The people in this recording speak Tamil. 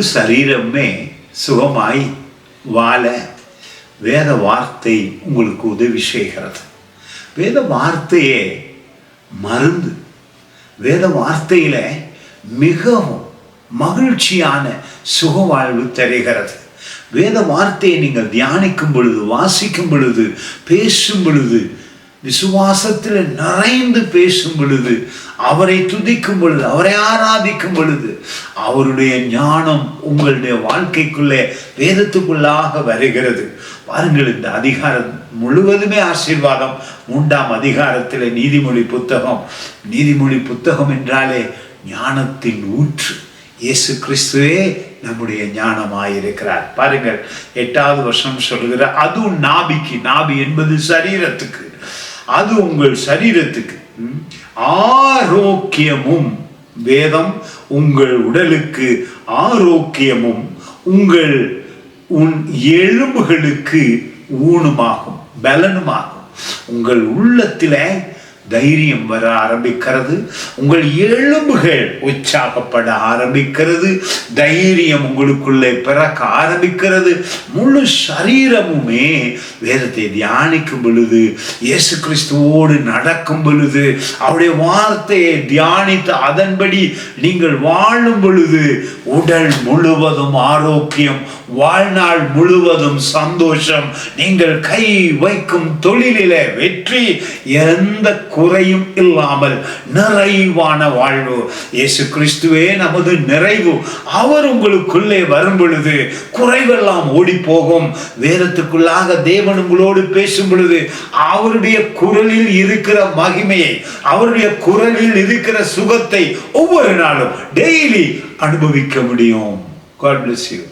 முழு சரீரமே சுகமாய் வாழ வேத வார்த்தை உங்களுக்கு உதவி செய்கிறது. வேத வார்த்தையே மருந்து. வேத வார்த்தையில மிகவும் மகிழ்ச்சியான சுக வாழ்வு தருகிறது. வேத வார்த்தையை நீங்கள் தியானிக்கும் பொழுது, வாசிக்கும் பொழுது, பேசும் பொழுது, விசுவாசத்தில் நிறைந்து பேசும் பொழுது, அவரை துதிக்கும் பொழுது, அவரை ஆராதிக்கும் பொழுது, அவருடைய ஞானம் உங்களுடைய வாழ்க்கைக்குள்ளே வேதத்துக்குள்ளாக வருகிறது. பாருங்கள், இந்த அதிகாரம் முழுவதுமே ஆசீர்வாதம். 3ஆம் அதிகாரத்தில் நீதிமொழி புத்தகம். நீதிமொழி புத்தகம் என்றாலே ஞானத்தின் ஊற்று. இயேசு கிறிஸ்துவே நம்முடைய ஞானமாயிருக்கிறார். பாருங்கள், 8வது வசனம் சொல்லுகிற, அது நாபிக்கு, நாபி என்பது சரீரத்துக்கு, அது உங்கள் சரீரத்துக்கு ஆரோக்கியமும், வேதம் உங்கள் உடலுக்கு ஆரோக்கியமும், உன் எலும்புகளுக்கு ஊனுமாகும், பலனுமாகும். உங்கள் உள்ளத்தில தைரியம் வர ஆரம்பிக்கிறது. உங்கள் எலும்புகள் உற்சாகப்பட ஆரம்பிக்கிறது. தைரியம் உங்களுக்குள்ளே பிறக்க ஆரம்பிக்கிறது. முழு சரீரமுமே வேதத்தை தியானிக்கும் பொழுது, இயேசு கிறிஸ்துவோடு நடக்கும் பொழுது, அவருடைய வார்த்தையை தியானித்து அதன்படி நீங்கள் வாழும் பொழுது உடல் முழுவதும் ஆரோக்கியம், வாழ்நாள் முழுவதும் சந்தோஷம், நீங்கள் கை வைக்கும் தொழிலிலே வெற்றி, எந்த குறையும் இல்லாமல் நிறைவான வாழ்வு. இயேசு கிறிஸ்துவே நமது நிறைவு. அவர் உங்களுக்குள்ளே வரும் பொழுது குறைவெல்லாம் ஓடி போகும். வேதத்துக்குள்ளாக தேவன் உங்களோடு பேசும் பொழுது அவருடைய குரலில் இருக்கிற மகிமையை, அவருடைய குரலில் இருக்கிற சுகத்தை ஒவ்வொரு நாளும் டெய்லி அனுபவிக்க முடியும். God bless you.